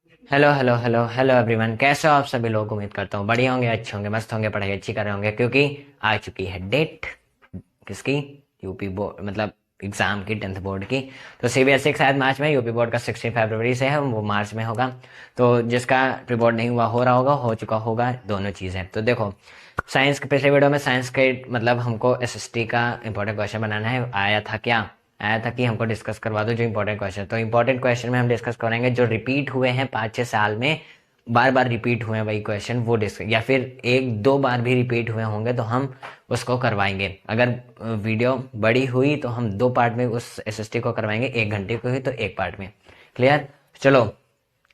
Hello hello hello hello everyone, कैसे हो आप सभी लोग। उम्मीद करता हूँ बढ़िया होंगे, अच्छे होंगे, मस्त होंगे, पढ़ाई अच्छी कर रहे होंगे क्योंकि आ चुकी है डेट किसकी। यूपी बोर्ड मतलब एग्जाम की, 10th बोर्ड की। तो सीबीएसई शायद मार्च में, यूपी बोर्ड का 16 फरवरी से है, वो मार्च में होगा। तो जिसका प्री बोर्ड नहीं हुआ हो रहा होगा, हो चुका होगा, दोनों चीज़ है। तो देखो, साइंस के पिछले वीडियो में साइंस के मतलब हमको एसएसटी का इंपॉर्टेंट क्वेश्चन बनाना है। आया था क्या, आया था कि हमको डिस्कस करवा दो जो इंपॉर्टेंट क्वेश्चन। तो इंपॉर्टेंट क्वेश्चन में हम डिस्कस करेंगे जो रिपीट हुए हैं 5-6 साल में, बार बार रिपीट हुए हैं वही क्वेश्चन, वो डिस्कस, या फिर एक दो बार भी रिपीट हुए होंगे तो हम उसको करवाएंगे। अगर वीडियो बड़ी हुई तो हम 2 पार्ट में उस एसएसटी को करवाएंगे, 1 घंटे की हुई तो 1 पार्ट में। क्लियर। चलो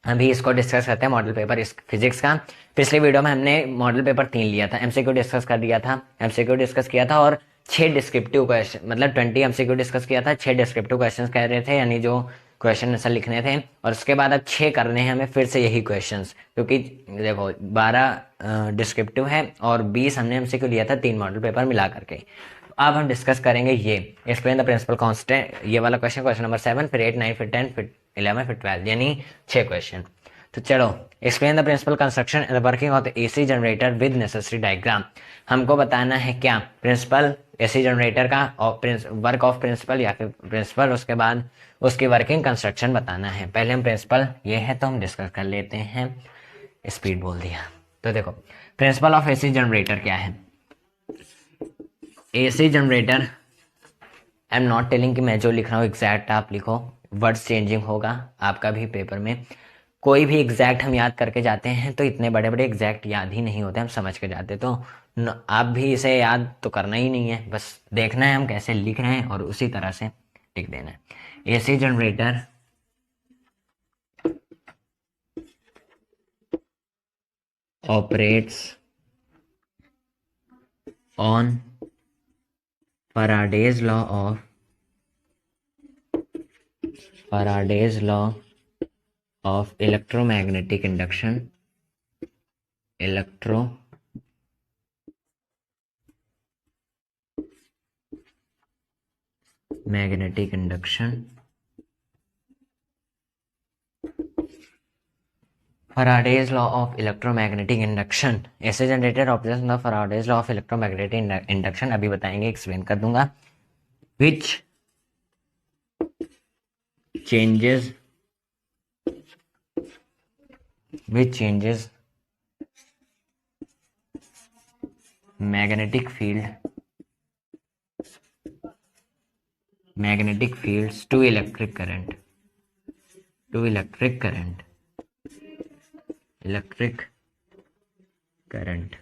अभी इसको डिस्कस करते हैं, मॉडल पेपर इस फिजिक्स का। पिछले वीडियो में हमने मॉडल पेपर 3 लिया था, एमसीक्यू डिस्कस कर दिया था, एमसीक्यू डिस्कस किया था, और 6 डिस्क्रिप्टिव क्वेश्चन, मतलब 20 एमसीक्यू डिस्कस किया था, 6 डिस्क्रिप्टिव क्वेश्चन कह रहे थे, यानी जो क्वेश्चन आंसर लिखने थे। और उसके बाद अब 6 करने हैं हमें फिर से यही क्वेश्चन, क्योंकि देखो 12 डिस्क्रिप्टिव है और 20 हमने एमसीक्यू लिया था, 3 मॉडल पेपर मिला करके। अब हम डिस्कस करेंगे ये एक्सप्लेन द प्रिंसिपल कांस्टेंट, ये वाला क्वेश्चन, क्वेश्चन नंबर 7, फिर 8, 9, फिर 10, फिर 11, फिर 12, यानी 6 क्वेश्चन। तो चलो, explain the principle construction and the working of the AC generator with necessary diagram. हमको बताना है क्या, प्रिंसिपल एसी जनरेटर का, और वर्क ऑफ प्रिंसिपल या फिर प्रिंसिपल, उसके बाद उसकी वर्किंग कंस्ट्रक्शन बताना है। पहले हम प्रिंसिपल ये है तो हम डिस्कस कर लेते हैं। स्पीड बोल दिया। तो देखो, प्रिंसिपल ऑफ एसी जनरेटर क्या है। AC generator, I am not telling कि मैं जो लिख रहा हूँ एग्जैक्ट आप लिखो, वर्ड्स चेंजिंग होगा आपका भी पेपर में। कोई भी एग्जैक्ट हम याद करके जाते हैं तो इतने बड़े बड़े एग्जैक्ट याद ही नहीं होते, हम समझ के जाते। तो आप भी इसे याद तो करना ही नहीं है, बस देखना है हम कैसे लिख रहे हैं और उसी तरह से लिख देना है। AC generator operates on Faraday's law of Faraday's law of electromagnetic induction, electromagnetic induction. Faraday's law of electromagnetic induction. ऐसे generator operates on the Faraday's law of electromagnetic induction, अभी बताएंगे, एक्सप्लेन कर दूंगा। Which changes magnetic fields to electric current, electric current।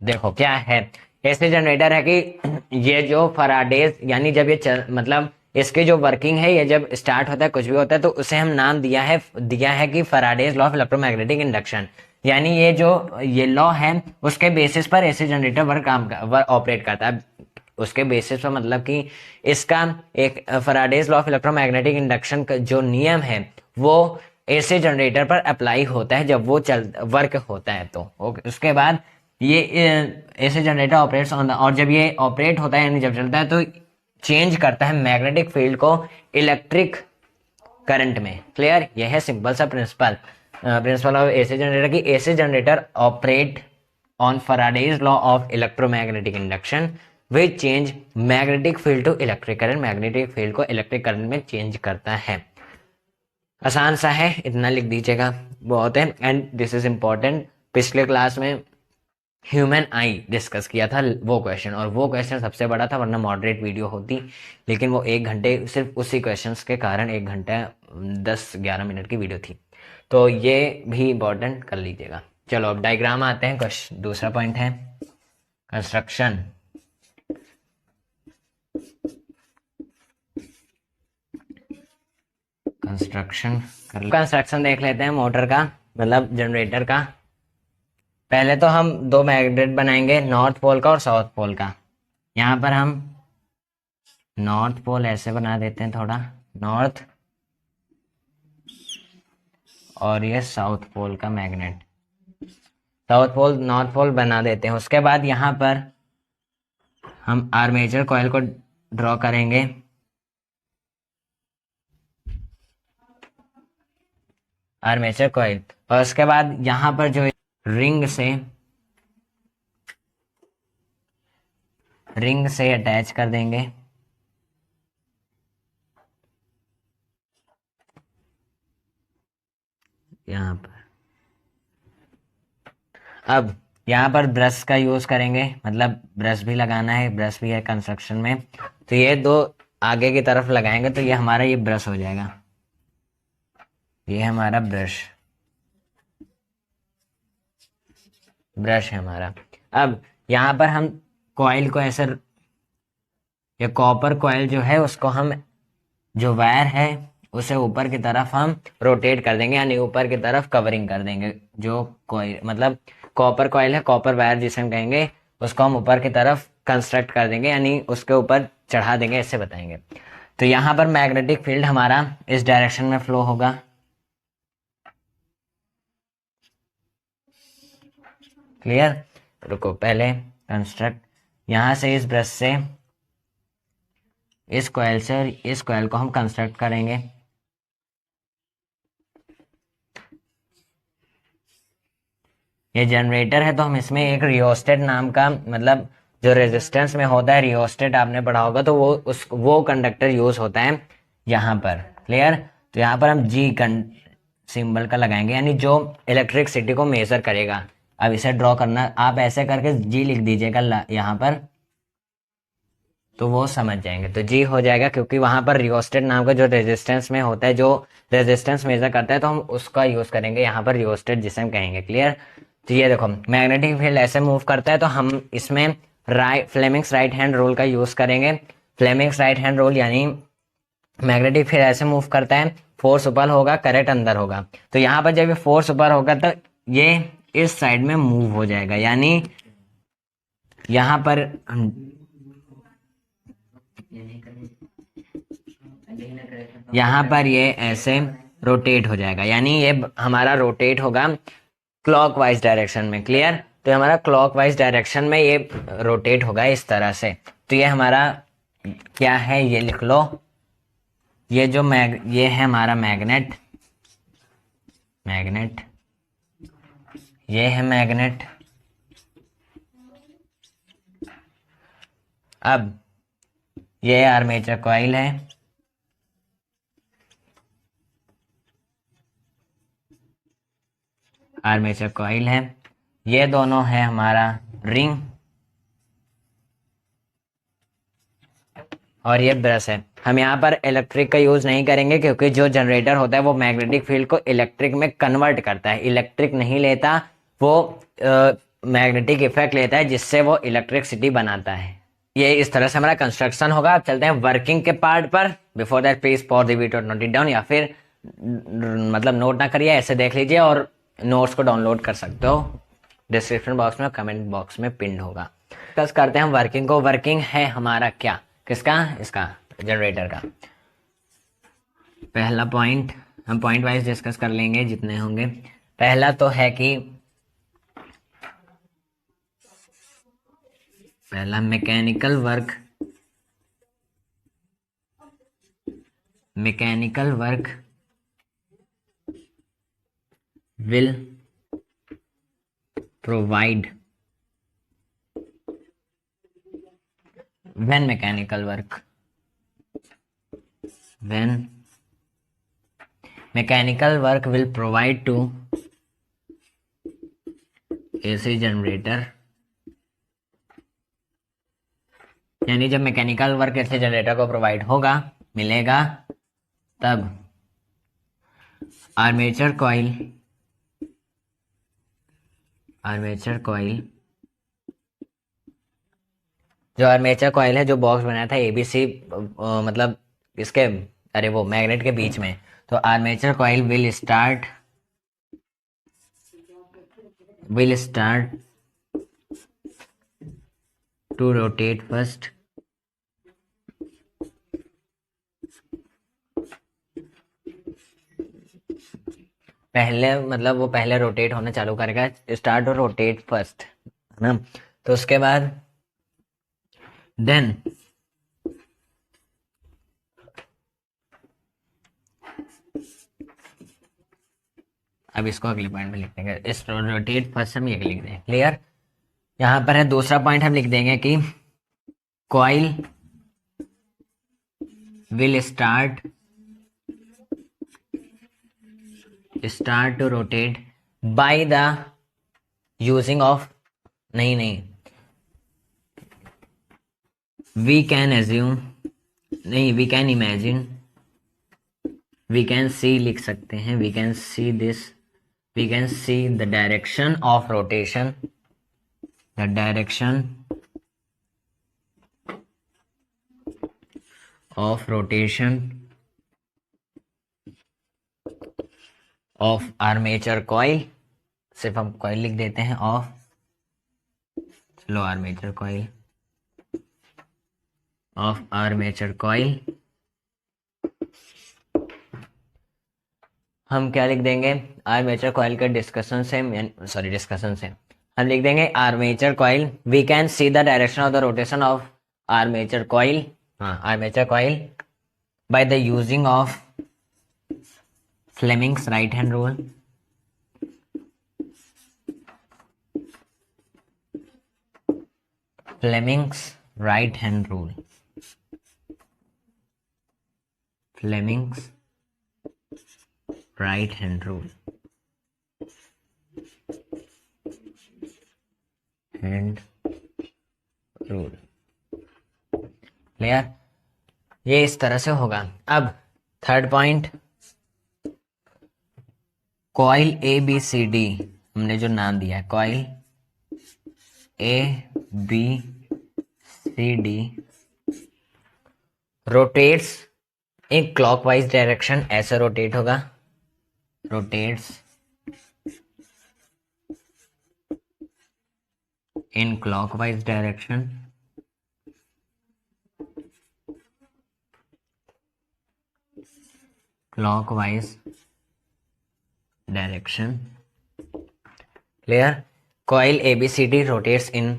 देखो क्या है, ऐसे generator है कि ये जो फराडेज, यानी जब ये मतलब इसकी जो वर्किंग है, ये जब स्टार्ट होता है कुछ भी होता है तो उसे हम नाम दिया है कि फराडेज लॉ ऑफ इलेक्ट्रोमैग्नेटिक इंडक्शन। यानी ये जो ये लॉ है उसके बेसिस पर ऐसे जनरेटर वर्क ऑपरेट करता है। उसके बेसिस पर मतलब कि इसका एक फराडेज लॉ ऑफ इलेक्ट्रोमैग्नेटिक इंडक्शन का जो नियम है वो ऐसे जनरेटर पर अप्लाई होता है जब वो वर्क होता है। तो उसके बाद ये ऐसे जनरेटर ऑपरेट्स ऑन द, और जब ये ऑपरेट होता है यानी जब चलता है तो चेंज करता है मैग्नेटिक फील्ड को इलेक्ट्रिक करंट में। क्लियर। यह है सिंपल सा प्रिंसिपल ऑफ एसी जनरेटर की AC generator operate on Faraday's law of electromagnetic induction which change magnetic field to electric current, magnetic field को इलेक्ट्रिक करंट में चेंज करता है। आसान सा है, इतना लिख दीजिएगा, बहुत है। एंड दिस इज इंपॉर्टेंट, पिछले क्लास में ह्यूमन आई डिस्कस किया था वो क्वेश्चन, और वो क्वेश्चन सबसे बड़ा था, वरना मॉडरेट वीडियो होती। लेकिन वो 1 घंटे, सिर्फ उसी क्वेश्चंस के कारण 1 घंटा 10-11 मिनट की वीडियो थी। तो ये भी इंपॉर्टेंट कर लीजिएगा। चलो अब डायग्राम आते हैं। क्वेश्चन दूसरा पॉइंट है कंस्ट्रक्शन। कंस्ट्रक्शन देख लेते हैं मोटर का, मतलब जनरेटर का। पहले तो हम 2 मैग्नेट बनाएंगे, नॉर्थ पोल का और साउथ पोल का। यहाँ पर हम नॉर्थ पोल ऐसे बना देते हैं, थोड़ा नॉर्थ, और ये साउथ पोल का magnet, south pole north pole बना देते हैं। उसके बाद यहाँ पर हम आर्मेचर कॉइल को ड्रॉ करेंगे। आर्मेचर कॉइल, और उसके बाद यहाँ पर जो रिंग से अटैच कर देंगे। यहाँ पर अब यहाँ पर ब्रश का यूज करेंगे, मतलब ब्रश भी लगाना है, ब्रश भी है कंस्ट्रक्शन में, तो ये दो आगे की तरफ लगाएंगे तो ये हमारा ये ब्रश हो जाएगा, ये हमारा ब्रश है हमारा। अब यहाँ पर हम कॉइल को ऐसे, ये कॉपर कॉइल जो है उसको हम, जो वायर है उसे ऊपर की तरफ हम रोटेट कर देंगे, यानी ऊपर की तरफ कवरिंग कर देंगे। जो कॉइल मतलब कॉपर कॉइल है, कॉपर वायर जिसे हम कहेंगे, उसको हम ऊपर की तरफ कंस्ट्रक्ट कर देंगे, यानी उसके ऊपर चढ़ा देंगे, ऐसे बताएंगे। तो यहाँ पर मैग्नेटिक फील्ड हमारा इस डायरेक्शन में फ्लो होगा। क्लियर? रुको, पहले कंस्ट्रक्ट, यहाँ से इस ब्रश से इस कॉइल से इस कॉइल को हम कंस्ट्रक्ट करेंगे। ये जनरेटर है तो हम इसमें एक रियोस्टेट नाम का, मतलब जो रेजिस्टेंस में होता है रियोस्टेट, आपने पढ़ा होगा, तो वो कंडक्टर यूज होता है यहाँ पर। क्लियर? तो यहाँ पर हम जी सिंबल का लगाएंगे, यानी जो इलेक्ट्रिसिटी को मेजर करेगा। अब इसे ड्रॉ करना, आप ऐसे करके जी लिख दीजिएगा यहाँ पर, तो वो समझ जाएंगे। तो जी हो जाएगा, क्योंकि वहां पर रियोस्टेट नाम का जो रेजिस्टेंस में होता है, जो रेजिस्टेंस मेजर करता है, तो हम उसका यूज करेंगे यहाँ पर रियोस्टेट, जिसे हम कहेंगे। क्लियर? तो ये देखो, मैग्नेटिक फील्ड ऐसे मूव करता है, तो हम इसमें फ्लेमिंग्स राइट हैंड रूल का यूज करेंगे। फ्लेमिंग्स राइट हैंड रूल यानी मैग्नेटिक फील्ड ऐसे मूव करता है, फोर्स ऊपर होगा, करंट अंदर होगा। तो यहाँ पर जब ये फोर्स ऊपर होगा तो ये इस साइड में मूव हो जाएगा, यानी यहाँ पर ये ऐसे रोटेट हो जाएगा, यानी ये हमारा रोटेट होगा क्लॉकवाइज डायरेक्शन में। क्लियर? तो हमारा क्लॉकवाइज डायरेक्शन में ये रोटेट होगा इस तरह से। तो ये हमारा क्या है, ये लिख लो, ये जो ये है हमारा मैग्नेट, ये है मैग्नेट। अब ये आर्मेचर कॉइल है, आर्मेचर कॉइल है, ये दोनों है हमारा रिंग, और ये ब्रश है। हम यहाँ पर इलेक्ट्रिक का यूज नहीं करेंगे, क्योंकि जो जनरेटर होता है वो मैग्नेटिक फील्ड को इलेक्ट्रिक में कन्वर्ट करता है, इलेक्ट्रिक नहीं लेता वो, मैग्नेटिक इफेक्ट लेता है, जिससे वो इलेक्ट्रिसिटी बनाता है। ये इस तरह से हमारा कंस्ट्रक्शन होगा। अब चलते हैं वर्किंग के पार्ट पर। Before that please pause the video, note it down, या फिर मतलब नोट ना करिए, ऐसे देख लीजिए, और नोट्स को डाउनलोड कर सकते हो, डिस्क्रिप्शन बॉक्स में, कमेंट बॉक्स में पिन होगा। डिस्कस करते हैं हम वर्किंग को। वर्किंग है हमारा क्या, किसका, इसका, जनरेटर का। पहला पॉइंट हम पॉइंट वाइज डिस्कस कर लेंगे जितने होंगे। पहला तो है कि पहला mechanical work will provide when mechanical work will provide to AC generator, यानी जब मैकेनिकल वर्क ऐसे जनरेटर को प्रोवाइड होगा, मिलेगा, तब आर्मेचर कॉइल जो आर्मेचर कॉइल है, जो बॉक्स बनाया था एबीसी, मतलब इसके, अरे वो मैग्नेट के बीच में, तो armature coil will start to rotate first, पहले मतलब वो पहले रोटेट होना चालू करेगा, स्टार्ट और रोटेट फर्स्ट, है ना। तो उसके बाद देन अब इसको अगले पॉइंट में लिख देंगे, इस रोटेट फर्स्ट हम ये लिख देंगे। क्लियर। यहाँ पर है दूसरा पॉइंट, हम लिख देंगे कि coil will start to rotate by the using of, नहीं वी कैन एज्यूम, नहीं we can imagine, we can see लिख सकते हैं, we can see this, we can see the direction of rotation, the direction of rotation of armature coil, सिर्फ हम coil लिख देते हैं ऑफ, चलो armature coil, of armature coil, हम क्या लिख देंगे, आर्मेचर कॉइल के डिस्कशन से हम लिख देंगे armature coil, we can see the direction of the rotation of armature coil, armature coil by the using of Fleming's right hand rule, Fleming's right hand rule, Fleming's right hand rule, clear. ये इस तरह से होगा। अब third point, coil A B C D, हमने जो नाम दिया है coil A B C D rotates in clockwise direction, ऐसे रोटेट होगा, rotates in clockwise direction, clockwise direction, clear. Coil ABCD rotates in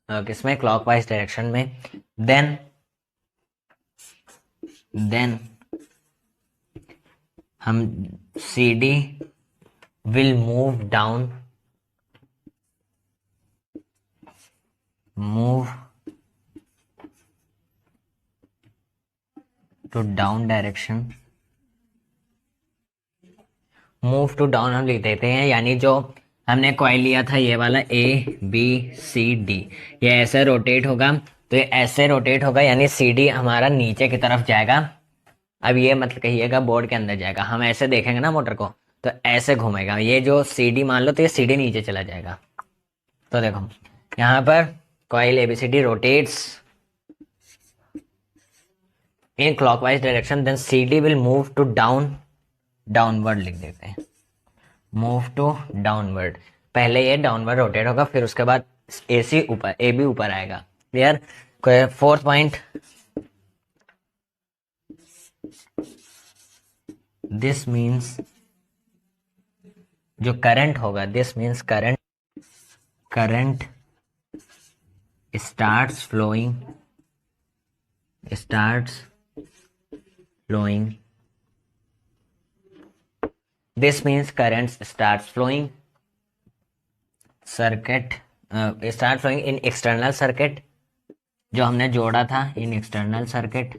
किसमें, क्लॉकवाइज डायरेक्शन में, देन हम C D will move to down direction, move to down हम लिख देते हैं, यानी जो हमने कॉइल लिया था ये वाला ए बी सी डी, ये ऐसे रोटेट होगा, तो ये ऐसे रोटेट होगा, यानी सी डी हमारा नीचे की तरफ जाएगा। अब ये मतलब कहिएगा बोर्ड के अंदर जाएगा, हम ऐसे देखेंगे ना मोटर को तो ऐसे घूमेगा, ये जो सी डी मान लो तो ये सी डी नीचे चला जाएगा। तो देखो यहाँ पर coil ABCD rotates in clockwise direction, then C D will move to downward लिख देते हैं, मूव टू डाउनवर्ड, पहले ये डाउनवर्ड रोटेट होगा, फिर उसके बाद ए सी ऊपर, ए बी ऊपर आएगा। Clear. Fourth point, this means जो करंट होगा, this means current starts flowing this means currents starts flowing in external circuit, जो हमने जोड़ा था in external circuit,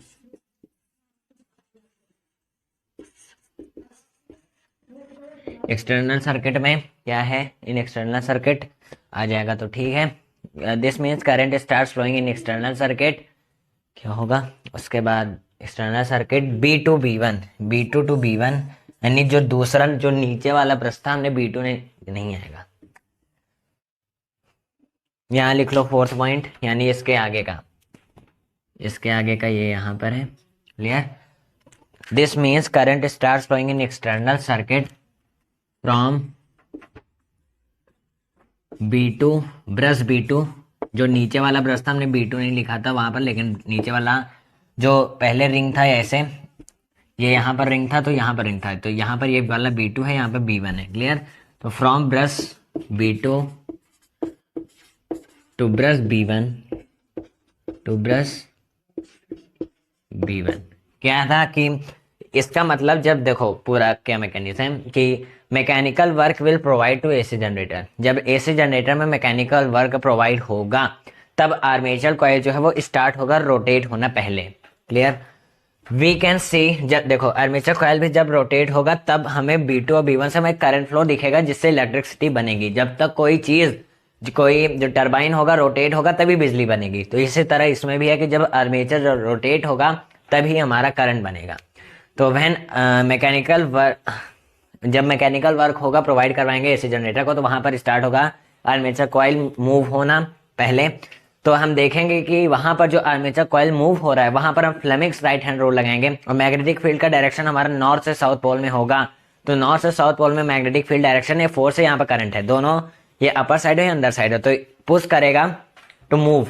external circuit में क्या है, इन एक्सटर्नल सर्किट आ जाएगा तो ठीक है। This means current starts flowing in external circuit, क्या होगा उसके बाद external circuit B to B one, यानी जो दूसरा जो नीचे वाला प्रस्ताव हमने बी टू नहीं आएगा। यहाँ लिख लो फोर्थ पॉइंट, यानी इसके आगे का ये यहाँ पर है। Clear. This means current starts flowing in external circuit from B2, brush B2, जो नीचे वाला ब्रश था हमने B2 नहीं लिखा था वहां पर, लेकिन नीचे वाला जो पहले रिंग था ऐसे, ये यहाँ पर रिंग था तो यहाँ पर रिंग था, तो यहाँ पर ये वाला B2 है, यहाँ पर B1 है। क्लियर। तो from brush B2 to brush B1 क्या था कि इसका मतलब जब देखो पूरा क्या मैकेनिज्म कि mechanical work will provide to AC generator, जब एसी जनरेटर में मैकेनिकल वर्क प्रोवाइड होगा तब आर्मेचर कॉइल जो है वो स्टार्ट होगा रोटेट होना पहले। क्लियर? वी कैन सी, जब देखो आर्मेचर कॉइल भी जब रोटेट होगा तब हमें B2 और B1 से हमें करंट फ्लो दिखेगा जिससे इलेक्ट्रिसिटी बनेगी। जब तक कोई चीज कोई जो टरबाइन होगा रोटेट होगा तभी बिजली बनेगी। तो इसी तरह इसमें भी है कि जब आर्मेचर रोटेट होगा तभी हमारा करंट बनेगा। तो वहन मैकेनिकल वर्क, जब मैकेनिकल वर्क होगा प्रोवाइड करवाएंगे एसी जनरेटर को तो वहां पर स्टार्ट होगा आर्मेचर कॉइल मूव होना पहले। तो हम देखेंगे कि वहां पर जो आर्मेचर कॉइल मूव हो रहा है वहां पर हम फ्लेमिंग्स राइट हैंड रूल लगाएंगे और मैग्नेटिक फील्ड का डायरेक्शन हमारा नॉर्थ से साउथ पोल में होगा। तो नॉर्थ से साउथ पोल में मैग्नेटिक फील्ड डायरेक्शन है, फोर्स है, यहाँ पर करंट है, दोनों ये अपर साइड है या अंदर साइड है, तो पुश करेगा टू मूव।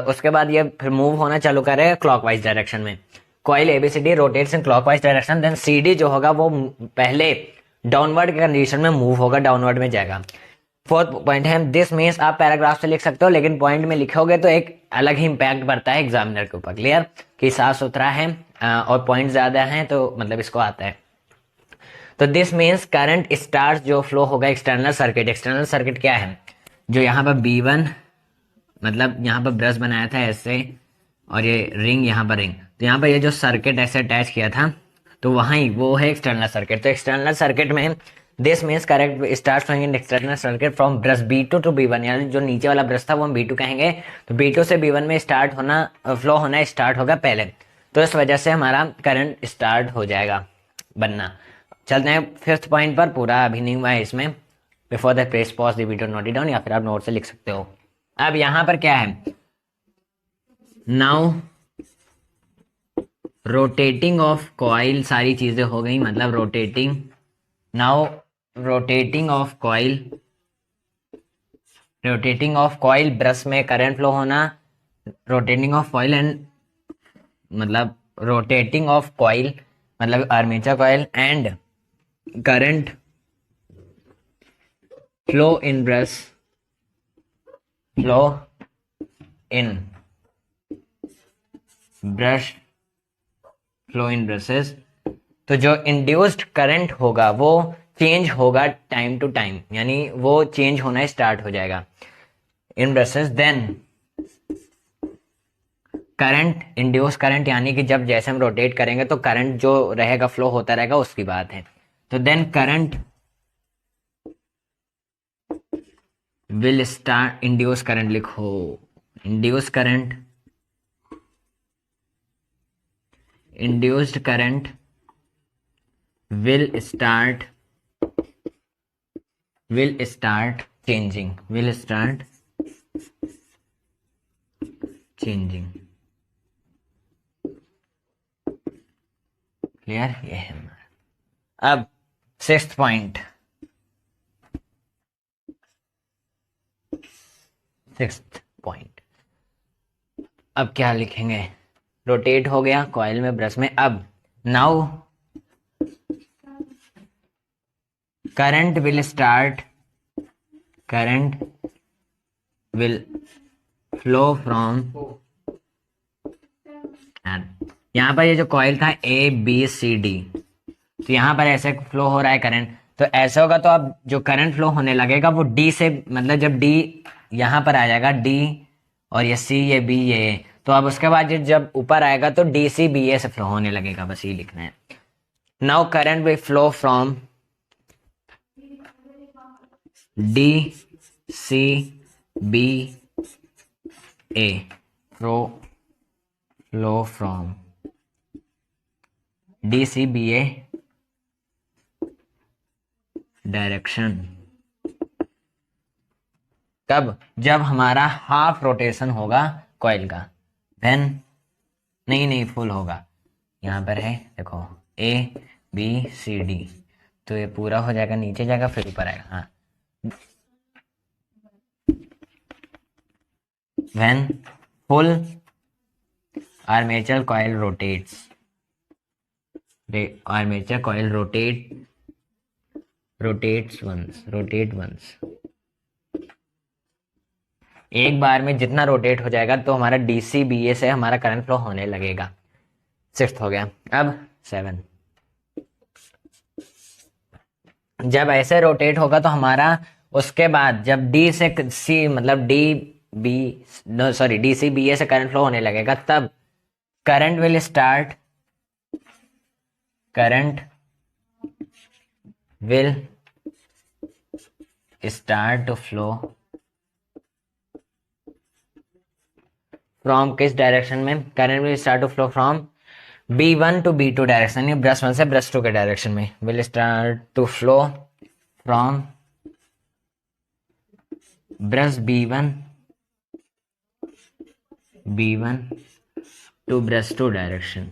उसके बाद ये फिर मूव होना चालू करेगा क्लॉकवाइज डायरेक्शन में। Coil ABCD rotates in clockwise direction, then CD जो होगा वो पहले डाउनवर्ड के कंडीशन में मूव होगा, डाउनवर्ड में जाएगा। फोर्थ पॉइंट है, दिस मीन्स आप पैराग्राफ से लिख सकते हो लेकिन पॉइंट में लिखोगे तो एक अलग ही इंपैक्ट पड़ता है एग्जामिनर के ऊपर। क्लियर? कि साफ सुथरा है और पॉइंट ज्यादा है तो मतलब इसको आता है। तो दिस मीन्स करंट स्टार्ट जो फ्लो होगा एक्सटर्नल सर्किट। एक्सटर्नल सर्किट क्या है? जो यहाँ पर B1 मतलब यहाँ पर ब्रश बनाया था ऐसे और ये रिंग, यहाँ पर रिंग, तो यहाँ पर ये जो सर्किट ऐसे अटैच किया था तो वहीं वो है एक्सटर्नल सर्किट। तो एक्सटर्नल सर्किट में this means current start flowing in external circuit from brush B2 to B1, यानी जो नीचे वाला ब्रश था वो हम B2 कहेंगे, तो B2 से B1 में स्टार्ट होना फ्लो होना स्टार्ट होगा पहले, तो इस वजह से हमारा करंट स्टार्ट हो जाएगा बनना। चलते हैं फिफ्थ पॉइंट पर, पूरा अभी नहीं हुआ है इसमें। Before that press pause the video, note it down, या फिर आप नोट से लिख सकते हो। अब यहाँ पर क्या है, नाउ रोटेटिंग ऑफ कॉइल, सारी चीजें हो गई, मतलब rotating, now rotating of coil, rotating of coil brush में करंट फ्लो होना, रोटेटिंग ऑफ कॉइल एंड मतलब रोटेटिंग ऑफ कॉइल मतलब armature coil and current flow in brush, flow in brush, flow in brushes. तो जो induced current होगा वो change होगा time to time, यानी वो चेंज होना स्टार्ट हो जाएगा in brushes. Then current, induce current यानी कि जब जैसे हम रोटेट करेंगे तो करंट जो रहेगा फ्लो होता रहेगा उसकी बात है। तो then current will start, induce current लिखो, induce current, induced current will start changing, will start changing। Clear? ये है हमारा। अब सिक्स्थ पॉइंट, अब क्या लिखेंगे, रोटेट हो गया कॉइल में ब्रश में। अब now current will start, current will flow from, यहां पर ये जो कॉइल था ABCD, तो यहां पर ऐसे फ्लो हो रहा है करंट, तो ऐसा होगा तो अब जो करंट फ्लो होने लगेगा वो D से, मतलब जब D यहां पर आ जाएगा D और ये C ये B ये A, तो अब उसके बाद जब ऊपर आएगा तो DCBA से फ्लो होने लगेगा, बस ये लिखना है। Now current will flow from DCBA, flow from DCBA direction. कब? जब हमारा हाफ रोटेशन होगा कॉइल का, देन नहीं फुल होगा। यहाँ पर है देखो ABCD, तो ये पूरा हो जाएगा, नीचे जाएगा फिर ऊपर आएगा। हाँ, when full armature coil rotates, armature coil rotate once, एक बार में जितना रोटेट हो जाएगा तो हमारा DCBA से हमारा करंट फ्लो होने लगेगा। सिक्स्थ हो गया। अब 7, जब ऐसे रोटेट होगा तो हमारा उसके बाद जब डी से सी मतलब D B no sorry D C B A से करंट फ्लो होने लगेगा, तब current will start current will start to flow from किस डायरेक्शन में? Current will start to flow from B1 to B2 direction, यानी brush 1 से brush 2 के direction में। Will start to flow from brush B1 to brush 2 direction,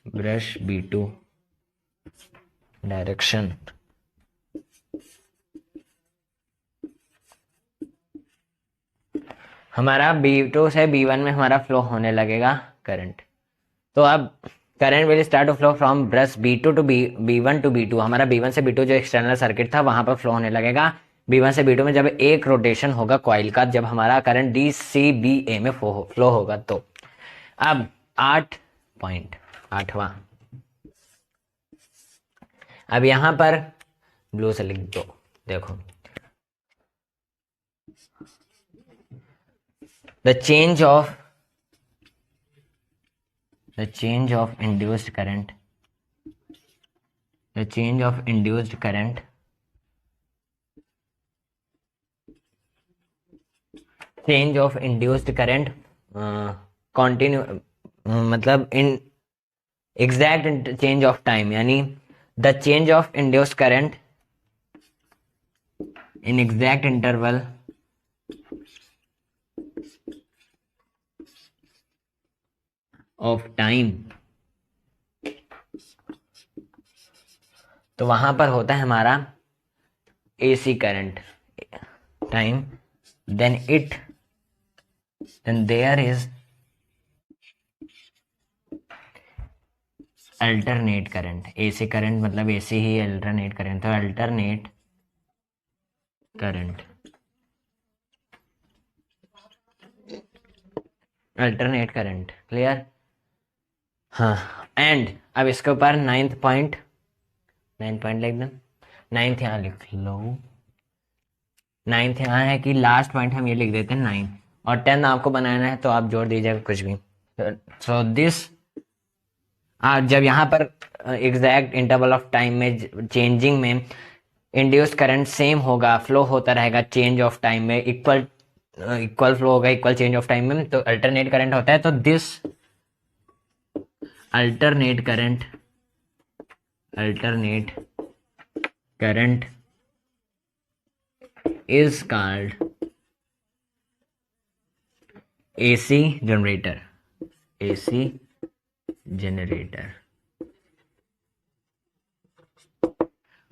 brush B2 direction. हमारा B2 से B1 में हमारा फ्लो होने लगेगा करंट। तो अब current will start to flow from brush B2 to B1 to B2, हमारा B1 से B2 जो एक्सटर्नल सर्किट था वहां पर फ्लो होने लगेगा। B1 से B2 में जब एक रोटेशन होगा कॉइल का, जब हमारा करंट DCBA में फ्लो होगा। तो अब 8.8वां, अब यहां पर ब्लू से लिख दो। देखो, the change of induced current, the change of induced current continue मतलब in exact change of time, यानी the change of induced current in exact interval of time. तो वहां पर होता है हमारा AC current time, then there is alternate current. AC current मतलब AC ही अल्टरनेट करंट, तो अल्टरनेट करंट क्लियर। हाँ, एंड अब इसके ऊपर 9th पॉइंट लिख दो। 9th यहाँ लिख लो। 9th यहाँ है कि लास्ट पॉइंट हम ये लिख देते हैं 9, और 10 आपको बनाना है तो आप जोड़ दीजिएगा कुछ भी। सो दिस जब यहाँ पर एग्जैक्ट इंटरवल ऑफ टाइम में चेंजिंग में इंड्यूस्ड करंट सेम होगा, फ्लो होता रहेगा चेंज ऑफ टाइम में, इक्वल फ्लो होगा इक्वल चेंज ऑफ टाइम में, तो अल्टरनेट करंट होता है। तो this alternate current is called AC generator।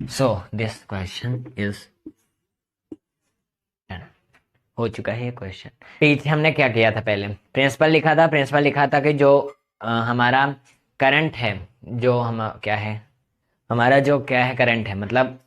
So this question is done। हो चुका है ये क्वेश्चन। पीछे हमने क्या किया था, पहले प्रिंसिपल लिखा था कि जो हमारा करंट है, जो हम क्या है हमारा जो क्या है करंट है, मतलब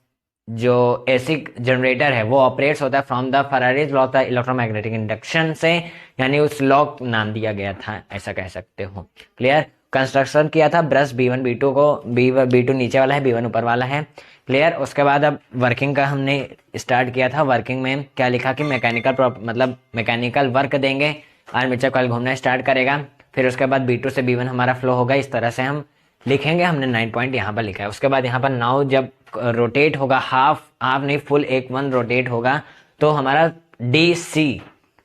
जो एसी जनरेटर है वो ऑपरेट्स होता है from the फरारीज law of the electromagnetic induction से, यानी उस लॉ नाम दिया गया था, ऐसा कह सकते हो। क्लियर। कंस्ट्रक्शन किया था ब्रश B1 B2 को, B2 नीचे वाला है, B1 ऊपर वाला है। क्लियर। उसके बाद अब वर्किंग का हमने स्टार्ट किया था। वर्किंग में क्या लिखा कि मैकेनिकल वर्क देंगे, आर्मेचर कॉइल घूमना स्टार्ट करेगा, फिर उसके बाद B2 से B1 हमारा फ्लो होगा। इस तरह से हम लिखेंगे। हमने 9 पॉइंट यहाँ पर लिखा है। उसके बाद यहाँ पर नाउ जब रोटेट होगा, हाफ नहीं फुल 1 रोटेट होगा, तो हमारा DC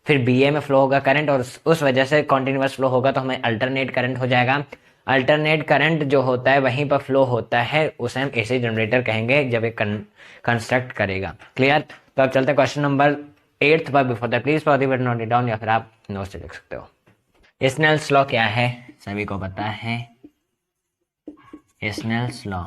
फिर BA में फ्लो होगा करंट, और उस वजह से कॉन्टिन्यूस फ्लो होगा, तो हमें अल्टरनेट करंट हो जाएगा। अल्टरनेट करंट जो होता है वहीं पर फ्लो होता है, उसे हम AC जनरेटर कहेंगे जब एक कंस्ट्रक्ट करेगा। क्लियर। तो अब चलते क्वेश्चन नंबर 8 पर। Before that please for the note it down, या फिर आप नोट से लिख सकते हो। स्नेल्स लॉ क्या है, सभी को पता है। Snell's law,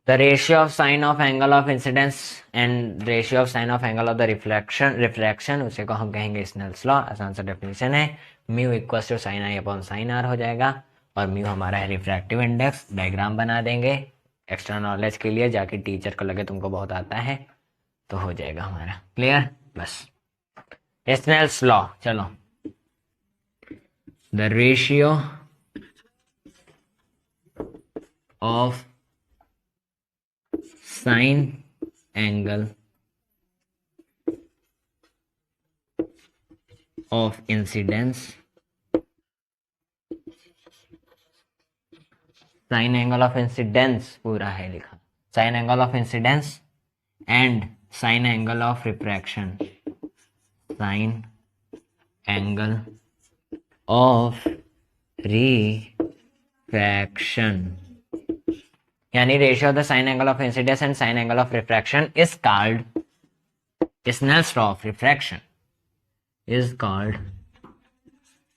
the ratio of sine of angle of incidence and ratio of sine of angle of the refraction उसे को हम कहेंगे Snell's law। आसान सा डेफिनेशन है, mu equal to sine I upon sine R हो जाएगा, और म्यू हमारा है रिफ्रैक्टिव इंडेक्स। डायग्राम बना देंगे एक्स्ट्रा नॉलेज के लिए, जाके टीचर को लगे तुमको बहुत आता है तो हो जाएगा हमारा। क्लियर। बस Snell's law। चलो, the ratio of sine angle of incidence, sine angle of incidence पूरा है लिखा, sine angle of incidence and sine angle of refraction, sine angle of refraction, यानी ratio of the sine angle of incidence and sine angle of refraction is called, Snell's law of refraction is called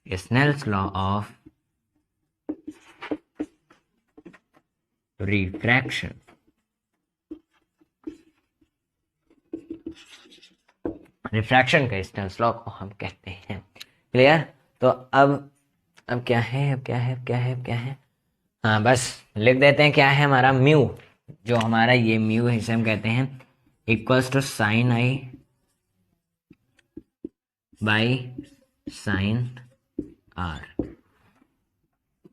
Snell's law of refraction. Refraction का Snell's law को हम कहते हैं। Clear? तो अब क्या है, अब क्या है, हाँ बस लिख देते हैं क्या है हमारा म्यू, जो हमारा ये म्यू है इसे हम कहते हैं equals to sine I by sine R,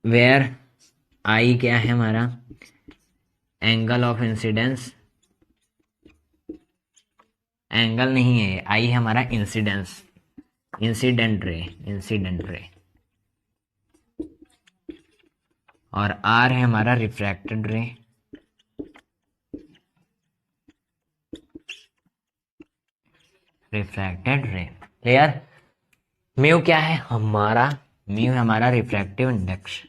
where I क्या है हमारा एंगल ऑफ इंसिडेंस, एंगल नहीं है, आई है हमारा इंसिडेंस, इंसिडेंट रे, और आर है हमारा रिफ्रैक्टेड रे, क्लियर? म्यू क्या है हमारा, म्यू है हमारा refractive index,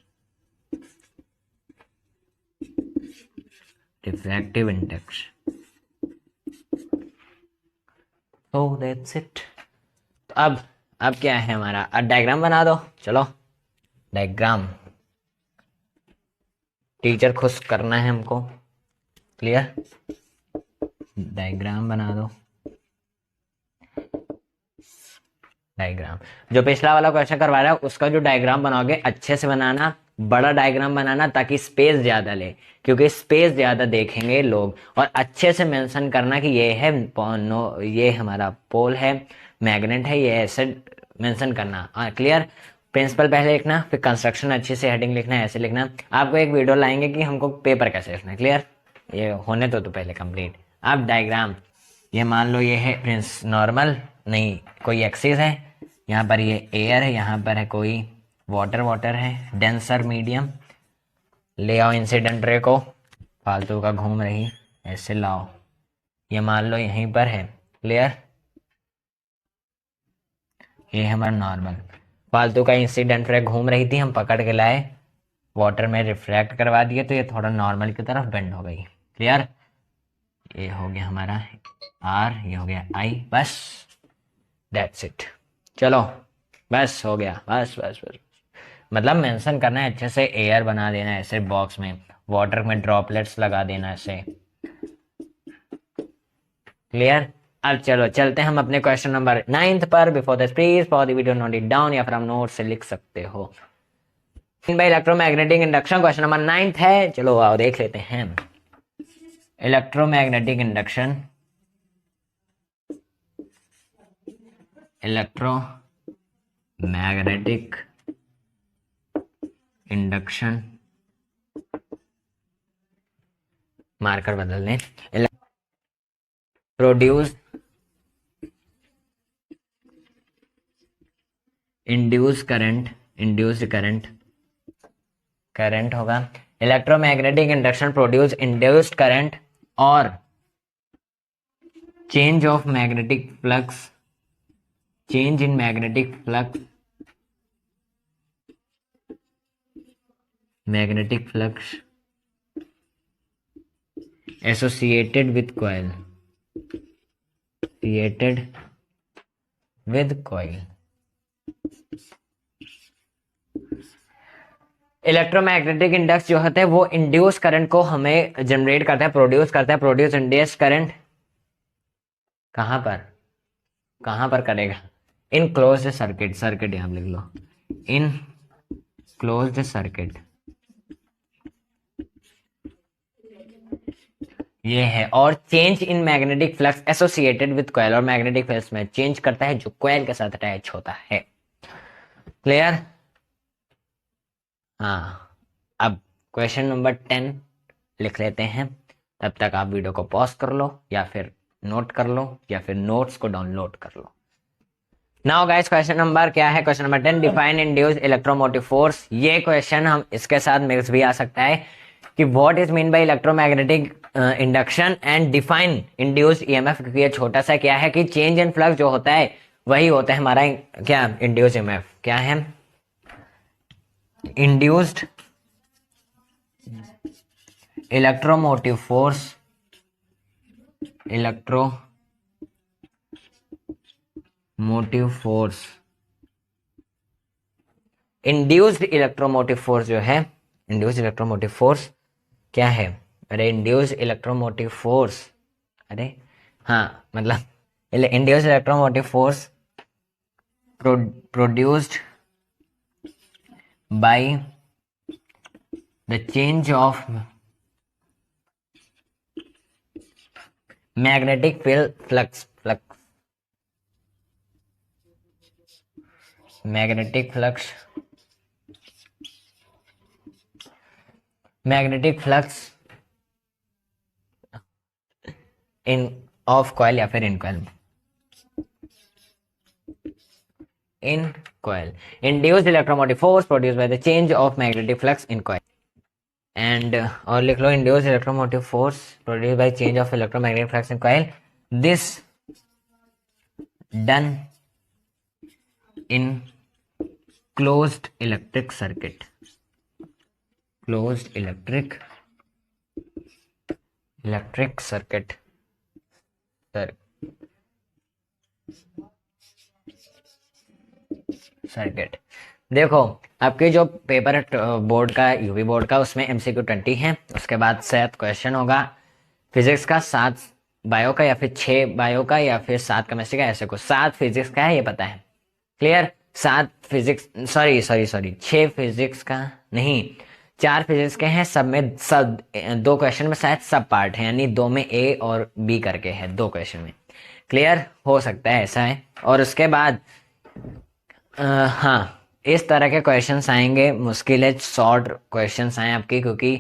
Oh, that's it. तो अब क्या है हमारा, अब डायग्राम बना दो, चलो डायग्राम, टीचर खुश करना है हमको। क्लियर? डायग्राम बना दो, डायग्राम जो पिछला वाला क्वेश्चन करवा रहा है उसका जो डायग्राम बनाओगे अच्छे से बनाना, बड़ा डायग्राम बनाना ताकि स्पेस ज्यादा ले, क्योंकि स्पेस ज्यादा देखेंगे लोग, और अच्छे से मेंशन करना कि ये है ये हमारा पोल है, मैग्नेट है, ये ऐसे मेंशन करना। क्लियर? प्रिंसिपल पहले लिखना, फिर कंस्ट्रक्शन अच्छे से हेडिंग लिखना, ऐसे लिखना। आपको एक वीडियो लाएंगे कि हमको पेपर कैसे लिखना है। क्लियर? ये होने तो पहले कंप्लीट। अब डायग्राम, ये मान लो ये है प्रिंस नॉर्मल, नहीं कोई एक्सिस है, यहाँ पर ये एयर है, यहाँ पर है कोई वाटर है, डेंसर मीडियम, ले आओ इंसिडेंट रे को, फालतू का घूम रही, ऐसे लाओ, ये मान लो यहीं पर है। क्लियर? ये है हमारा नॉर्मल, फालतू का इंसिडेंट रे घूम रही थी, हम पकड़ के लाए, वाटर में रिफ्रैक्ट करवा दिए, तो ये थोड़ा नॉर्मल की तरफ बेंड हो गई। क्लियर? ये हो गया हमारा आर, ये हो गया आई, बस दैट्स इट। चलो बस हो गया, बस मतलब मेंशन करना है अच्छे से, एयर बना देना है ऐसे बॉक्स में, वाटर में ड्रॉपलेट्स लगा देना ऐसे। क्लियर? अब चलो चलते हैं हम अपने क्वेश्चन नंबर 9 पर। Before this please for the video note it down, या फिर हम नोट से लिख सकते हो। By electromagnetic induction question number 9 है, चलो आओ देख लेते हैं। Electromagnetic induction, electromagnetic induction, marker बदल लें, प्रोड्यूस इंड्यूस करंट होगा, electromagnetic induction produce induced current और change of magnetic flux, change in magnetic flux associated with coil, electromagnetic induction जो होता है वो इंड्यूस करंट को हमें जनरेट करता है, प्रोड्यूस करता है। प्रोड्यूस इंड्यूस करंट कहां पर करेगा? इन क्लोज्ड सर्किट यहां लिख लो, इन क्लोज्ड सर्किट, ये है। और change in magnetic flux associated with coil, और मैग्नेटिक फ्लक्स में चेंज करता है जो कॉइल के साथ अटैच होता है। क्लियर? हाँ, अब क्वेश्चन नंबर 10 लिख लेते हैं। तब तक आप वीडियो को पॉज कर लो या फिर नोट कर लो या फिर नोट्स को डाउनलोड कर लो। नाउ गाइस क्वेश्चन नंबर क्या है, question number 10, define induce electromotive force. ये क्वेश्चन हम इसके साथ मिक्स भी आ सकता है कि what is mean by electromagnetic induction and define induced EMF, क्योंकि ये छोटा सा क्या है कि चेंज इन फ्लक्स जो होता है वही होता है हमारा क्या इंड्यूस्ड ईएमएफ। क्या है induced electromotive force, electromotive force, induced electromotive force जो है, इंड्यूस्ड इलेक्ट्रोमोटिव फोर्स क्या है, अरे इंड्यूस्ड इलेक्ट्रोमोटिव फोर्स, अरे हाँ मतलब induced electromotive force produced by the change of magnetic field flux, magnetic flux in of coil या फिर in coil, in coil, induced electromotive force produced by the change of magnetic flux in coil. And और लिख लो induced electromotive force produced by change of electromagnetic flux in coil, this done in closed electric circuit, closed electric circuit circuit. देखो आपके जो paper board का, UP board का, उसमें MCQ 20 है, उसके बाद 7 क्वेश्चन होगा फिजिक्स का, 7 बायो का या फिर 6 बायो का या फिर 7 केमिस्ट्री का, ऐसे कुछ। 7 फिजिक्स का है ये पता है, क्लियर। 7 फिजिक्स, सॉरी 6 फिजिक्स का नहीं, 4 फिजिक्स के हैं, सब में सब 2 क्वेश्चन में शायद सब पार्ट है, यानी 2 में A और B करके है 2 क्वेश्चन में, क्लियर हो सकता है ऐसा है। और उसके बाद हाँ इस तरह के क्वेश्चंस आएंगे, मुश्किल है शॉर्ट क्वेश्चंस आए आपके, क्योंकि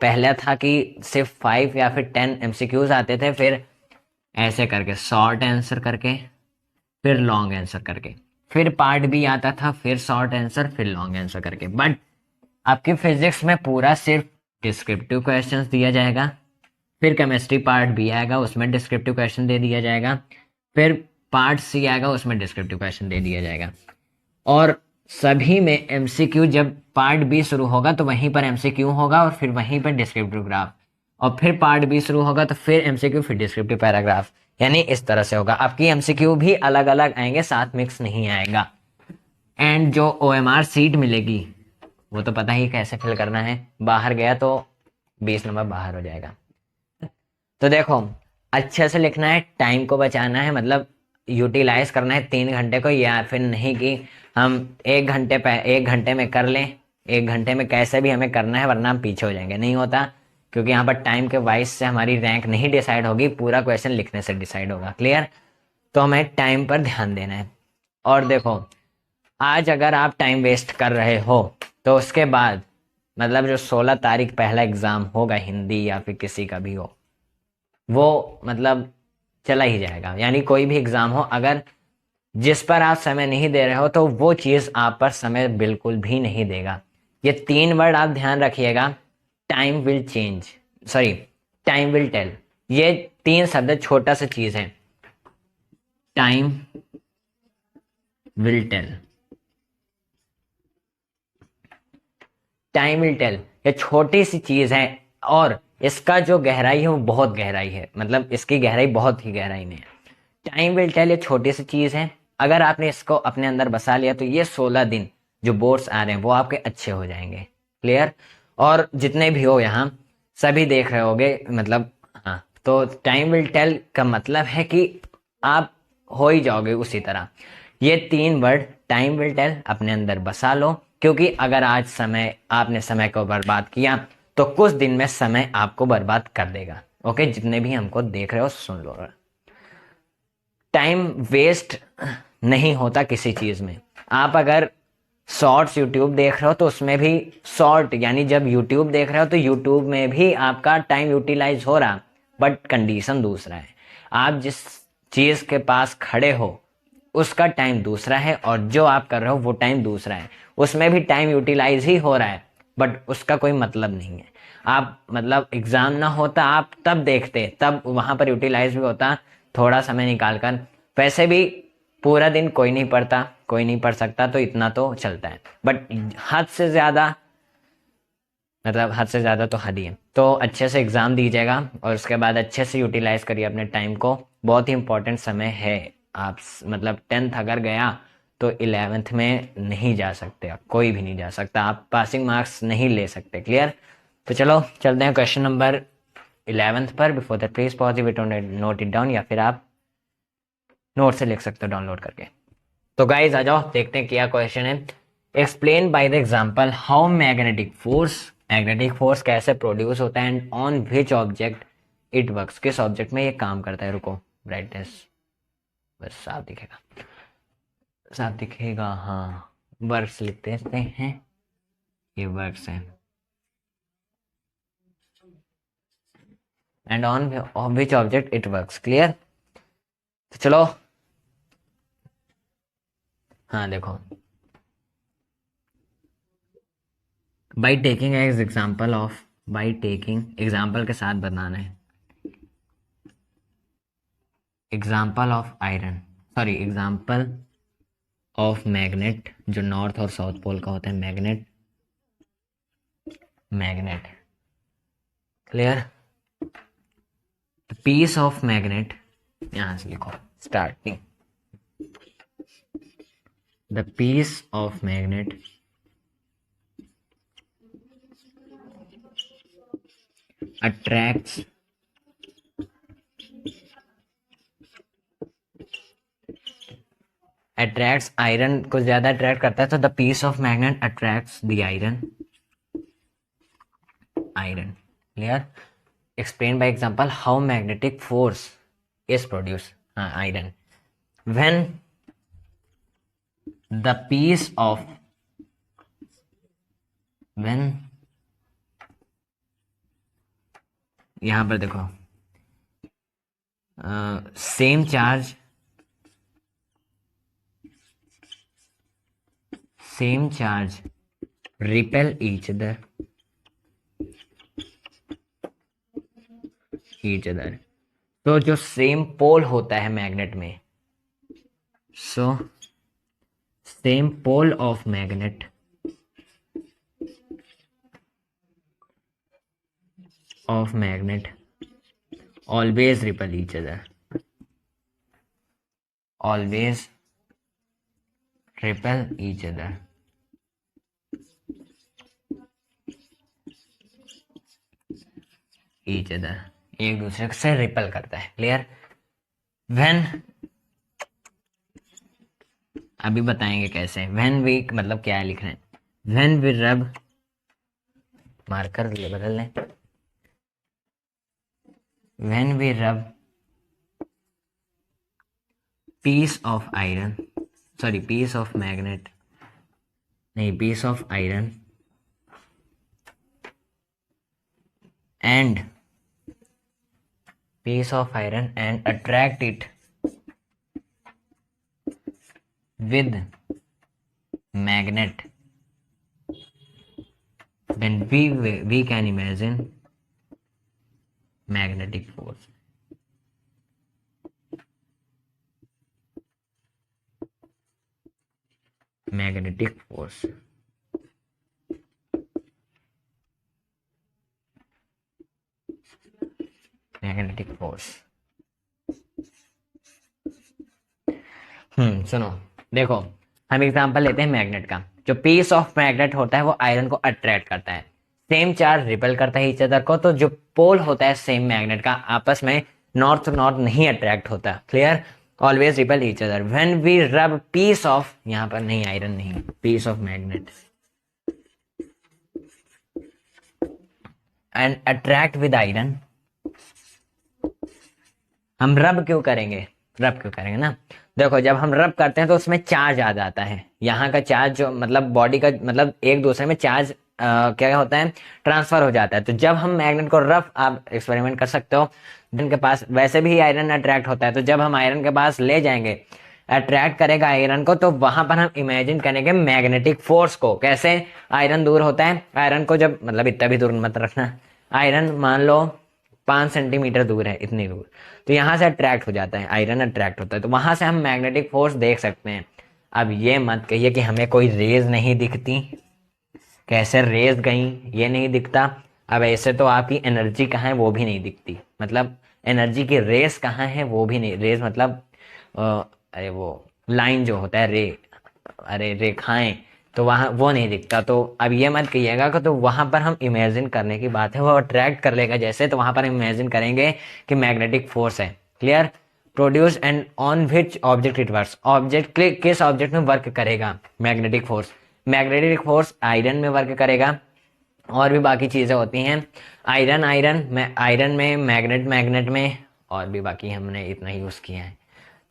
पहला था कि सिर्फ 5 या फिर 10 MCQs आते थे, फिर ऐसे करके शॉर्ट आंसर करके फिर लॉन्ग आंसर करके, फिर पार्ट भी आता था, फिर शॉर्ट आंसर फिर लॉन्ग आंसर करके। बट आपकी फिजिक्स में पूरा सिर्फ डिस्क्रिप्टिव क्वेश्चंस दिया जाएगा, फिर केमिस्ट्री पार्ट भी आएगा उसमें डिस्क्रिप्टिव क्वेश्चन दे दिया जाएगा, फिर पार्ट C आएगा उसमें डिस्क्रिप्टिव क्वेश्चन दे दिया जाएगा। और सभी में MCQ जब पार्ट B शुरू होगा तो वहीं पर MCQ होगा और फिर वहीं पर डिस्क्रिप्टिव ग्राफ, और फिर पार्ट B शुरू होगा तो फिर MCQ फिर डिस्क्रिप्टिव पैराग्राफ, यानी इस तरह से होगा। आपकी MCQ भी अलग अलग आएंगे, साथ मिक्स नहीं आएगा। एंड जो OMR सीट मिलेगी वो तो पता ही कैसे फिल करना है, बाहर गया तो 20 नंबर बाहर हो जाएगा। तो देखो अच्छे से लिखना है, टाइम को बचाना है, मतलब यूटिलाइज करना है 3 घंटे को, या फिर नहीं कि हम 1 घंटे में कर लें, 1 घंटे में कैसे भी हमें करना है वरना हम पीछे हो जाएंगे, नहीं होता, क्योंकि यहाँ पर टाइम के वाइज से हमारी रैंक नहीं डिसाइड होगी, पूरा क्वेश्चन लिखने से डिसाइड होगा, क्लियर। तो हमें टाइम पर ध्यान देना है। और देखो आज अगर आप टाइम वेस्ट कर रहे हो तो उसके बाद मतलब जो 16 तारीख पहला एग्जाम होगा हिंदी या फिर किसी का भी हो, वो मतलब चला ही जाएगा। यानी कोई भी एग्जाम हो, अगर जिस पर आप समय नहीं दे रहे हो तो वो चीज आप पर समय बिल्कुल भी नहीं देगा। ये 3 वर्ड आप ध्यान रखिएगा, time will change, sorry time will tell, ये 3 शब्द छोटा सा चीज है, time will tell, time will tell, ये छोटी सी चीज है और इसका जो गहराई है वो बहुत गहराई है, मतलब इसकी गहराई बहुत ही गहराई में है। टाइम विल टेल ये छोटी सी चीज है, अगर आपने इसको अपने अंदर बसा लिया तो ये 16 दिन जो बोर्ड्स आ रहे हैं वो आपके अच्छे हो जाएंगे, क्लियर। और जितने भी हो यहाँ सभी देख रहे होगे, मतलब हाँ, तो टाइम विल टेल का मतलब है कि आप हो ही जाओगे उसी तरह। ये 3 वर्ड टाइम विल टेल अपने अंदर बसा लो, क्योंकि अगर आज आपने समय को बर्बाद किया तो कुछ दिन में समय आपको बर्बाद कर देगा। ओके, जितने भी हमको देख रहे हो सुन लो, टाइम वेस्ट नहीं होता किसी चीज में। आप अगर शॉर्ट्स यूट्यूब देख रहे हो तो उसमें भी शॉर्ट यानी जब यूट्यूब देख रहे हो तो यूट्यूब में भी आपका टाइम यूटिलाइज हो रहा, बट कंडीशन दूसरा है। आप जिस चीज के पास खड़े हो उसका टाइम दूसरा है और जो आप कर रहे हो वो टाइम दूसरा है। उसमें भी टाइम यूटिलाइज ही हो रहा है बट उसका कोई मतलब नहीं है। आप मतलब एग्जाम ना होता आप तब देखते, तब वहां पर यूटिलाइज भी होता थोड़ा समय निकाल कर। वैसे भी पूरा दिन कोई नहीं पढ़ता, कोई नहीं पढ़ सकता, तो इतना तो चलता है, बट हद से ज्यादा मतलब हद से ज़्यादा तो हद ही है। तो अच्छे से एग्ज़ाम दीजिएगा और उसके बाद अच्छे से यूटिलाइज़ करिए अपने टाइम को। बहुत ही इंपॉर्टेंट समय है। आप मतलब 10th अगर गया तो 11th में नहीं जा सकते, आप कोई भी नहीं जा सकता, आप पासिंग मार्क्स नहीं ले सकते। क्लियर? तो चलो चलते हैं क्वेश्चन नंबर 11th पर। Before that please pause it, note it down, या फिर आप नोट से लिख सकते हो डाउनलोड करके। तो गाइज आ जाओ देखते हैं क्या क्वेश्चन है। Explain by the example how magnetic force कैसे प्रोड्यूस होता है and on which object it works, किस ऑब्जेक्ट में ये काम करता है। रुको, ब्राइटनेस बस साफ दिखेगा, साफ दिखेगा, हाँ वर्क्स लिखते हैं, ये वर्क्स है and on which object it works. Clear? तो चलो, हाँ देखो, by taking as example of, by taking example के साथ बनाना है। Example of iron, sorry example of magnet, जो नॉर्थ और साउथ पोल का होता है magnet, magnet. Clear? Piece of magnet, यहां से लिखो starting, the piece of magnet attracts iron को ज्यादा अट्रैक्ट करता है, तो the piece of magnet attracts the iron. Clear? Explain by example how magnetic force is produce, हाँ iron, when the piece of, when, यहां पर देखो same charge, same charge repel each other, तो जो सेम पोल होता है magnet में, so same pole of magnet always repel each other, always repel each other, एक दूसरे से रिपल करता है। क्लियर? व्हेन, अभी बताएंगे कैसे। व्हेन वी मतलब क्या लिख रहे हैं, व्हेन वी रब, मार्कर बदल लें, when we rub piece of iron, sorry piece of magnet, नहीं piece of iron and piece of iron and attract it with magnet, then we can imagine magnetic force. Magnetic force, magnetic force. सुनो देखो, हम example लेते हैं magnet का। जो piece of magnet होता है वो आयरन को अट्रैक्ट करता है, सेम चार्ज रिपेल करता है ईच अदर को। तो जो पोल होता है सेम मैग्नेट का आपस में नॉर्थ नॉर्थ नहीं अट्रैक्ट होता। Clear? Always repel each other when we rub piece of, यहां पर नहीं आयरन नहीं, piece of magnet and attract with iron. हम रब क्यों करेंगे ना, देखो जब हम रब करते हैं तो उसमें चार्ज आ जाता है, यहाँ का चार्ज जो मतलब बॉडी का मतलब एक दूसरे में चार्ज क्या होता है, ट्रांसफर हो जाता है। तो जब हम मैग्नेट को रफ, आप एक्सपेरिमेंट कर सकते हो, जिनके पास वैसे भी आयरन अट्रैक्ट होता है, तो जब हम आयरन के पास ले जाएंगे, अट्रैक्ट करेगा आयरन को, तो वहां पर हम इमेजिन करेंगे मैग्नेटिक फोर्स को। कैसे? आयरन दूर होता है, आयरन को जब मतलब इतना भी दूर मत रखना, आयरन मान लो 5 सेंटीमीटर दूर है, इतनी दूर, तो यहाँ से अट्रैक्ट हो जाता है, आयरन अट्रैक्ट होता है, तो वहां से हम मैग्नेटिक फोर्स देख सकते हैं। अब ये मत कहिए कि हमें कोई रेज नहीं दिखती, कैसे रेज गई ये नहीं दिखता। अब ऐसे तो आपकी एनर्जी कहाँ है वो भी नहीं दिखती, मतलब एनर्जी की रेस कहाँ है वो भी नहीं, रेस मतलब अरे वो लाइन जो होता है रे, अरे रेखाएं, तो वहाँ वो नहीं दिखता। तो अब ये मत कहिएगा कि तो वहां पर हम इमेजिन करने की बात है, वो अट्रैक्ट कर लेगा जैसे, तो वहां पर हम इमेजिन करेंगे कि मैग्नेटिक फोर्स है। Clear? Produce and on which object it works, object किस ऑब्जेक्ट में वर्क करेगा magnetic force? Magnetic force iron में वर्क करेगा, और भी बाकी चीज़ें होती हैं, आयरन आयरन में, आयरन में, मैग्नेट मैग्नेट में, और भी बाकी हमने इतना यूज़ किया है।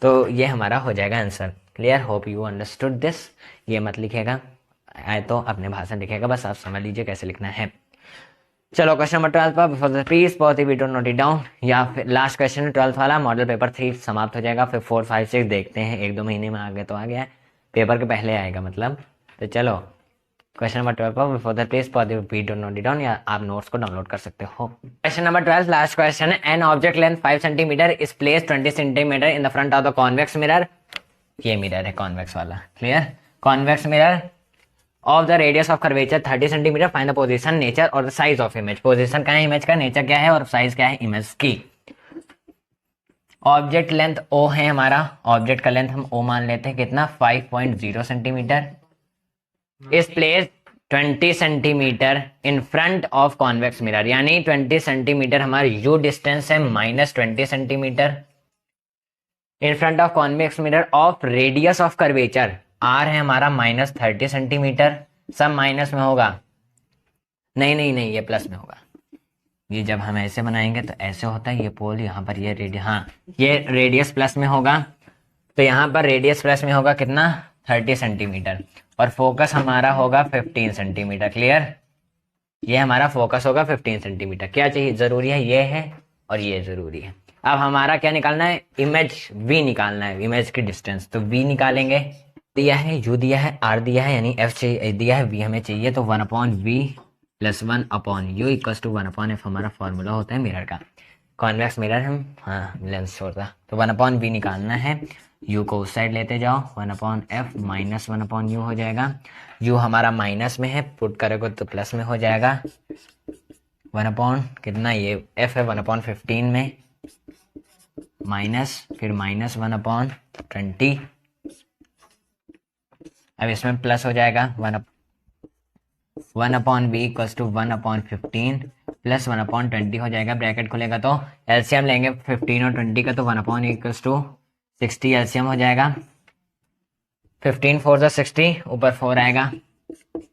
तो ये हमारा हो जाएगा answer. Clear? Hope you understood this. ये मत लिखेगा, आए तो अपने भाषण लिखेगा, बस आप समझ लीजिए कैसे लिखना है। चलो क्वेश्चन नंबर 12 पर please pause the video, note it down, या फिर लास्ट क्वेश्चन 12th वाला, मॉडल पेपर 3 समाप्त हो जाएगा, फिर 4 5 6 देखते हैं, 1 2 महीने में आगे तो आ गया है, पेपर के पहले आएगा मतलब। तो चलो क्वेश्चन नंबर 12 पर before the please pause the video, note it down, या आप नोट्स को डाउनलोड कर सकते हो। क्वेश्चन नंबर 12 लास्ट क्वेश्चन है, an object length 5 centimetre is place 20 centimetre in the front of the convex mirror. ये mirror है कॉन्वेक्स वाला। Clear? Convex mirror of the radius of curvature 30 centimetre, find the position, nature और the size of image. Position क्या है image का, nature क्या है, और साइज क्या है इमेज की। ऑब्जेक्ट लेंथ ओ है हमारा, ऑब्जेक्ट का लेंथ हम ओ मान लेते हैं, कितना 5.0 सेंटीमीटर, इस place 20 centimetre in front of convex mirror, यानी 20 सेंटीमीटर हमारा यू डिस्टेंस है, -20 centimetre in front of convex mirror of radius of curvature, R है हमारा -30 सेंटीमीटर, सब माइनस में होगा, नहीं नहीं नहीं ये प्लस में होगा, ये जब हम ऐसे बनाएंगे तो ऐसे होता है, ये पोल यहाँ पर, ये रेडियस, हाँ ये रेडियस प्लस में होगा, तो यहाँ पर रेडियस प्लस में होगा कितना 30 सेंटीमीटर, और फोकस हमारा होगा 15 सेंटीमीटर। क्लियर? ये हमारा फोकस होगा 15 सेंटीमीटर। क्या चाहिए, जरूरी है ये है और ये जरूरी है। अब हमारा क्या निकालना है, इमेज v निकालना है, इमेज की डिस्टेंस, तो v निकालेंगे, दिया है u दिया है r दिया है, यानी f चाहिए, दिया है v हमें चाहिए, तो 1/v + 1/u equal to 1/f हमारा फॉर्मूला होता है मिरर का। कॉन्वेक्स मिरर हम, हाँ लेंस छोड़ता, तो 1/v निकालना है, u को उस साइड लेते जाओ, 1/f - 1/u हो जाएगा, u हमारा माइनस में है, पुट करोगे तो प्लस में हो जाएगा, 1/ कितना, ये f है 1/15 में, माइनस, फिर -1/20, अब इसमें प्लस हो जाएगा, 1/v इक्वल टू 1/15 प्लस 1/20 हो जाएगा, ब्रैकेट खुलेगा तो एलसीएम लेंगे 15 और 20 का, तो 1/e इक्वल टू 60 एलसीएम हो जाएगा, 15 4 ज़ा 60, ऊपर 4 आएगा,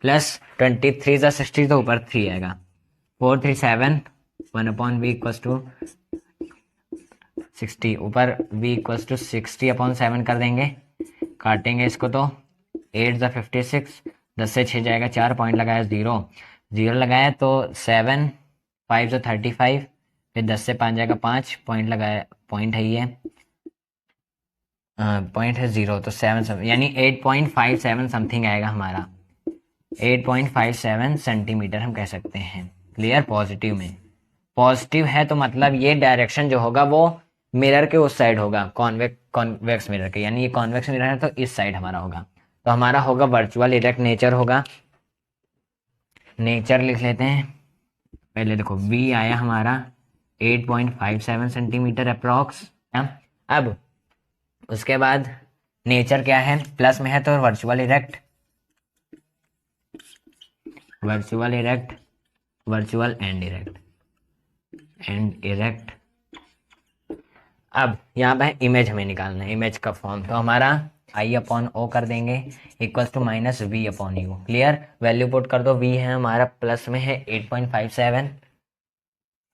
प्लस 23 ज़ा 60, तो ऊपर 3 आएगा, 4 3 7, 1/v इक्वल टू 60, ऊपर v इक्वल टू 60/7 कर देंगे, काटेंगे इसको तो 8 ज़ा 56, 10 से 6 जाएगा, 4 पॉइंट लगाया, 0 लगाया, तो 7, 5 ज़ा 35, फिर 10 से 5 जाएगा, 5 पॉइंट लगाया, पॉइंट है ये, पॉइंट है 0, तो 7 यानी 8.57 समथिंग आएगा हमारा, 8.57 सेंटीमीटर हम कह सकते हैं। क्लियर? पॉजिटिव में, पॉजिटिव है तो मतलब ये डायरेक्शन जो होगा वो मिरर के उस साइड होगा, कॉन्वेक्स मिरर के, यानी ये कॉन्वेक्स मिरर है तो इस साइड हमारा होगा, तो हमारा होगा वर्चुअल इरेक्ट नेचर होगा। नेचर लिख लेते हैं पहले, देखो v आया हमारा 8.57 सेंटीमीटर अप्रॉक्स। अब उसके बाद नेचर क्या है, प्लस में है तो virtual erect, virtual erect, virtual and erect, and erect. अब यहाँ पे इमेज हमें निकालना है, इमेज का फॉर्म, तो हमारा I/O कर देंगे equal to -v/u। Clear? Value put कर दो, v है हमारा प्लस में है 8.57,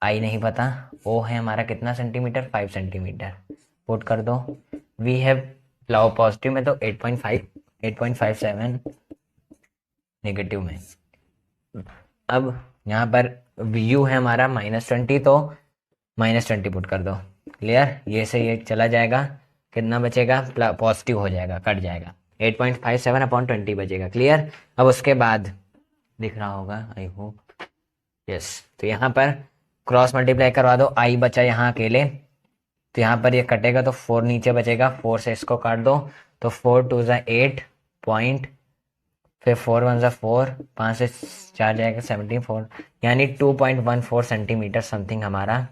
I नहीं पता, O है हमारा कितना सेंटीमीटर, 5 सेंटीमीटर, पुट कर दो, v है लाओ पॉजिटिव में तो 8.5, 8.57 नेगेटिव में। अब यहाँ पर यू है हमारा -20, तो -20 पुट कर दो। क्लियर, ये से ये चला जाएगा, कितना बचेगा, पॉजिटिव हो जाएगा, कट जाएगा, 8.57/20 बचेगा। क्लियर। अब उसके बाद दिख रहा होगा आई होप, यस। तो यहाँ पर क्रॉस मल्टीप्लाई करवा दो, आई बचा यहाँ अकेले, तो यहाँ पर ये कटेगा तो 4 नीचे बचेगा, 4 से इसको काट दो, तो 4 2 ज़ा 8 पॉइंट, फिर 4 1 ज़ा 4, 5 से 4 जाएगा 74, यानी 2.14 सेंटीमीटर समथिंग हमारा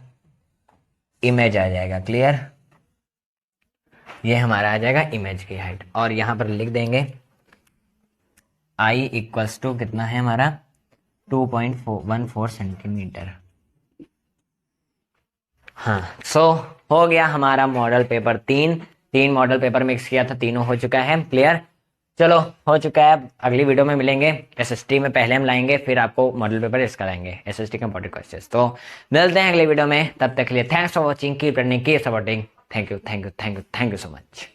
इमेज आ जाएगा। क्लियर, ये हमारा आ जाएगा इमेज की हाइट। और यहाँ पर लिख देंगे आई इक्वल्स टू कितना है हमारा 2.14 सेंटीमीटर। हाँ, सो हो गया हमारा model paper 3 model paper mix किया था, तीनों हो चुका है। क्लियर, चलो हो चुका है। अगली वीडियो में मिलेंगे। एसएसटी में पहले हम लाएंगे, फिर आपको मॉडल पेपर इसका लाएंगे, एसएसटी का इंपॉर्टेंट क्वेश्चंस। तो मिलते हैं अगली वीडियो में, तब तक के लिए thanks for watching, keep running, keep supporting. Thank you, thank you, thank you, thank you so much.